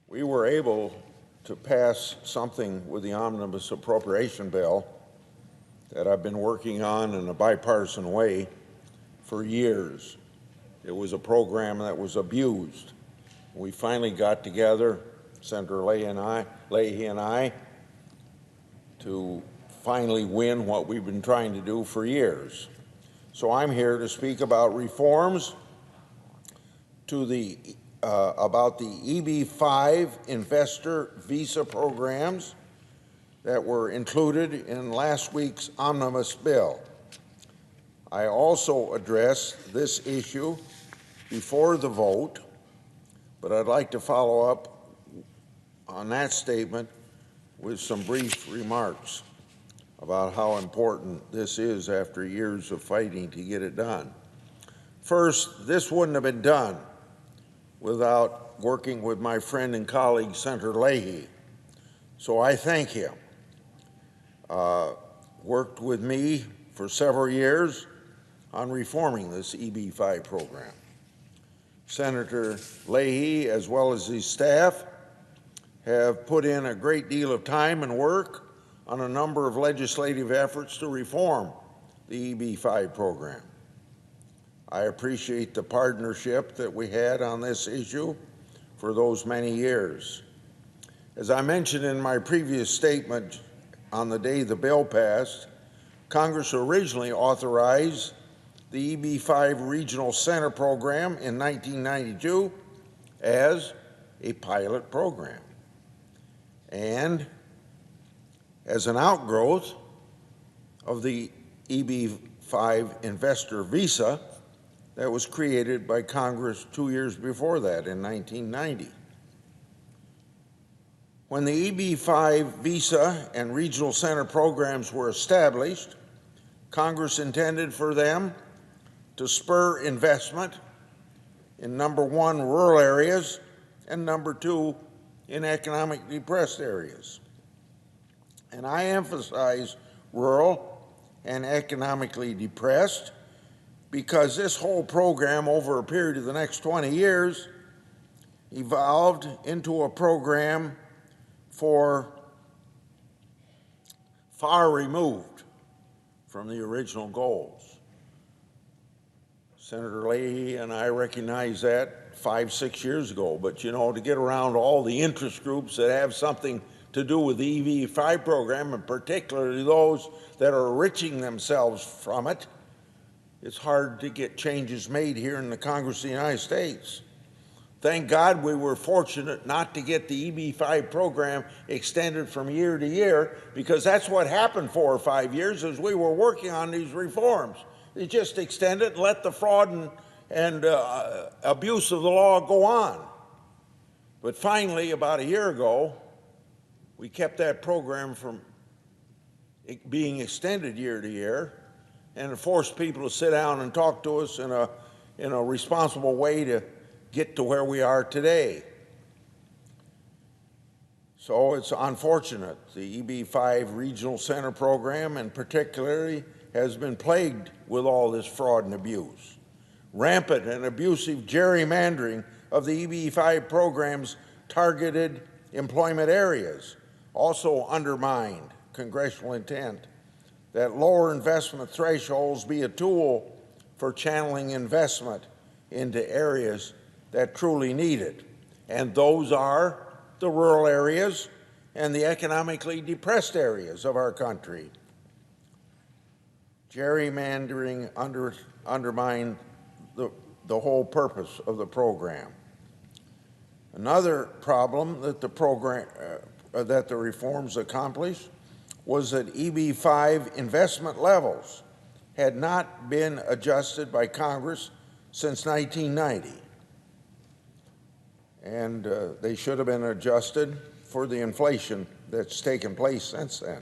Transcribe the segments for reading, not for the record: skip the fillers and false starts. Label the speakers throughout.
Speaker 1: We were able to pass something with the omnibus appropriation bill that I've been working on in a bipartisan way for years. It was a program that was abused. We finally got together, Senator Leahy and I, to finally win what we've been trying to do for years. So I'm here to speak about reforms to about the EB-5 investor visa programs that were included in last week's omnibus bill. I also addressed this issue before the vote, but I'd like to follow up on that statement with some brief remarks about how important this is after years of fighting to get it done. First, this wouldn't have been done without working with my friend and colleague, Senator Leahy. So I thank him. Worked with me for several years on reforming this EB-5 program. Senator Leahy, as well as his staff, have put in a great deal of time and work on a number of legislative efforts to reform the EB-5 program. I appreciate the partnership that we had on this issue for those many years. As I mentioned in my previous statement on the day the bill passed, Congress originally authorized the EB-5 Regional Center Program in 1992 as a pilot program. And as an outgrowth of the EB-5 investor visa that was created by Congress 2 years before that in 1990. When the EB-5 visa and regional center programs were established, Congress intended for them to spur investment in number one, rural areas, and number two, in economically depressed areas. And I emphasize rural and economically depressed because this whole program over a period of the next 20 years evolved into a program for far removed from the original goals. Senator Leahy and I recognized that 5-6 years ago, but you know, to get around all the interest groups that have something to do with the EB-5 program, and particularly those that are enriching themselves from it, it's hard to get changes made here in the Congress of the United States. Thank God we were fortunate not to get the EB-5 program extended from year to year, because that's what happened 4 or 5 years as we were working on these reforms. They just extended and let the fraud and abuse of the law go on. But finally, about a year ago, we kept that program from being extended year to year, and it forced people to sit down and talk to us in a responsible way to get to where we are today. So it's unfortunate. The EB-5 Regional Center Program, in particular, has been plagued with all this fraud and abuse. Rampant and abusive gerrymandering of the EB-5 program's targeted employment areas also undermined congressional intent that lower investment thresholds be a tool for channeling investment into areas that truly need it. And those are the rural areas and the economically depressed areas of our country. Gerrymandering undermined the whole purpose of the program. Another problem that the reforms accomplished was that EB-5 investment levels had not been adjusted by Congress since 1990. And they should have been adjusted for the inflation that's taken place since then.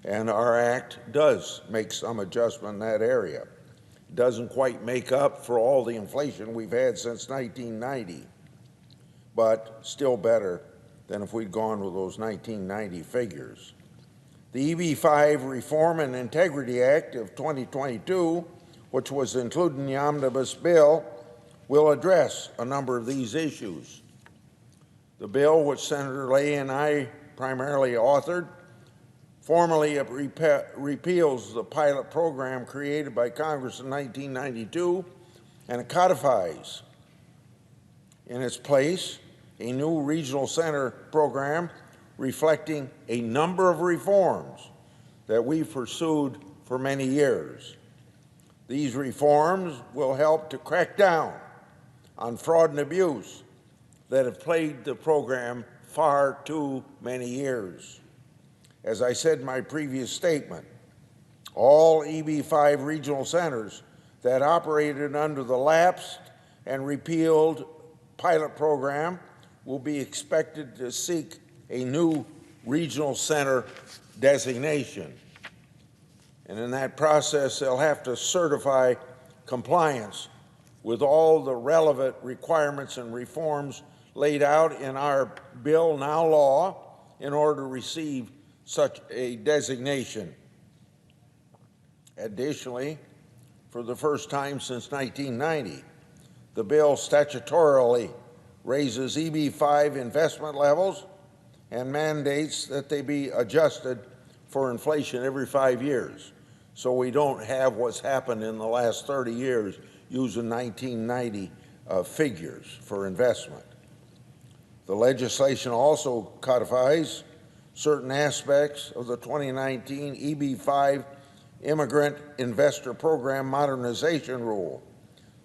Speaker 1: And our act does make some adjustment in that area. It doesn't quite make up for all the inflation we've had since 1990, but still better than if we'd gone with those 1990 figures. The EB-5 Reform and Integrity Act of 2022, which was included in the omnibus bill, will address a number of these issues. The bill, which Senator Leahy and I primarily authored, formally repeals the pilot program created by Congress in 1992 and codifies in its place a new regional center program reflecting a number of reforms that we've pursued for many years. These reforms will help to crack down on fraud and abuse that have plagued the program far too many years. As I said in my previous statement, all EB-5 regional centers that operated under the lapsed and repealed pilot program will be expected to seek a new regional center designation. And in that process, they'll have to certify compliance with all the relevant requirements and reforms laid out in our bill, now law, in order to receive such a designation. Additionally, for the first time since 1990, the bill statutorily raises EB-5 investment levels and mandates that they be adjusted for inflation every 5 years, so we don't have what's happened in the last 30 years using 1990 figures for investment. The legislation also codifies certain aspects of the 2019 EB-5 Immigrant Investor Program Modernization Rule.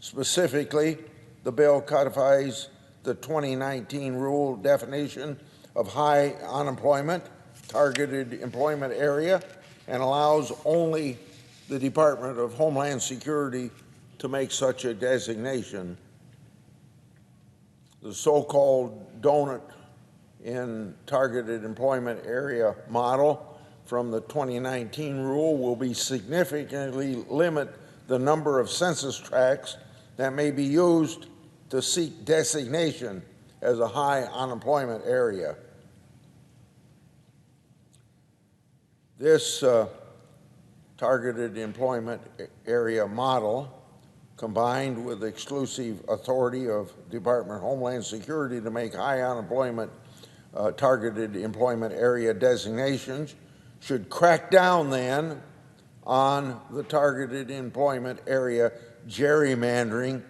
Speaker 1: Specifically, the bill codifies the 2019 rule definition of high unemployment, targeted employment area, and allows only the Department of Homeland Security to make such a designation. The so-called donut in targeted employment area model from the 2019 rule will be significantly limit the number of census tracts that may be used to seek designation as a high unemployment area. This targeted employment area model, combined with exclusive authority of Department of Homeland Security to make high unemployment targeted employment area designations, should crack down then on the targeted employment area gerrymandering,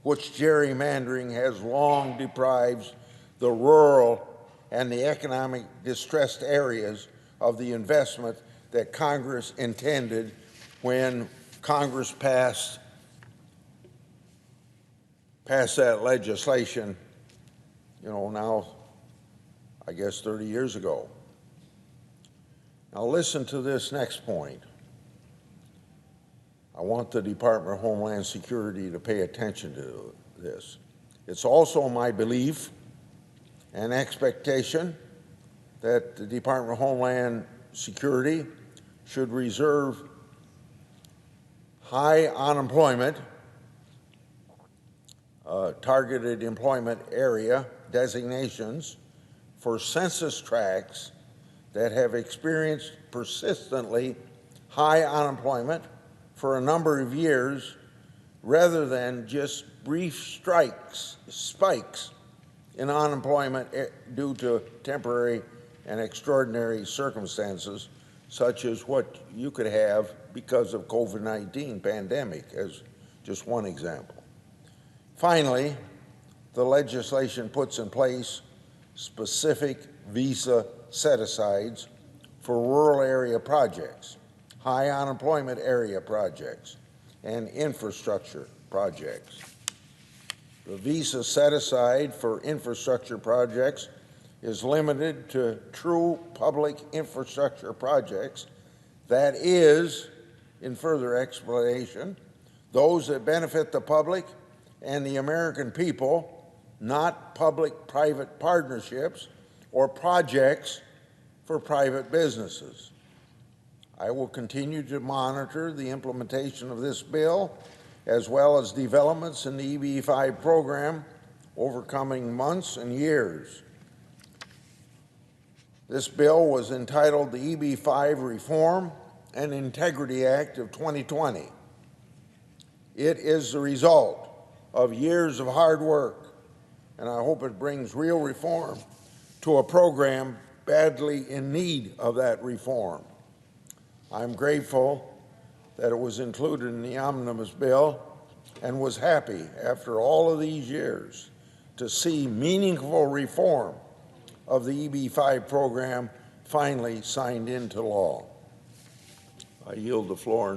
Speaker 1: which gerrymandering has long deprived the rural and the economic distressed areas of the investment that Congress intended when Congress passed that legislation, now I guess 30 years ago. Now listen to this next point. I want the Department of Homeland Security to pay attention to this. It's also my belief and expectation that the Department of Homeland Security should reserve high unemployment, targeted employment area designations for census tracts that have experienced persistently high unemployment for a number of years, rather than just brief spikes in unemployment due to temporary and extraordinary circumstances, such as what you could have because of COVID-19 pandemic, as just one example. Finally, the legislation puts in place specific visa set-asides for rural area projects, high unemployment area projects, and infrastructure projects. The visa set-aside for infrastructure projects is limited to true public infrastructure projects, that is, in further explanation, those that benefit the public and the American people, not public-private partnerships or projects for private businesses. I will continue to monitor the implementation of this bill, as well as developments in the EB-5 program over coming months and years. This bill was entitled the EB-5 Reform and Integrity Act of 2020. It is the result of years of hard work and I hope it brings real reform to a program badly in need of that reform. I'm grateful that it was included in the omnibus bill and was happy after all of these years to see meaningful reform of the EB-5 program finally signed into law. I yield the floor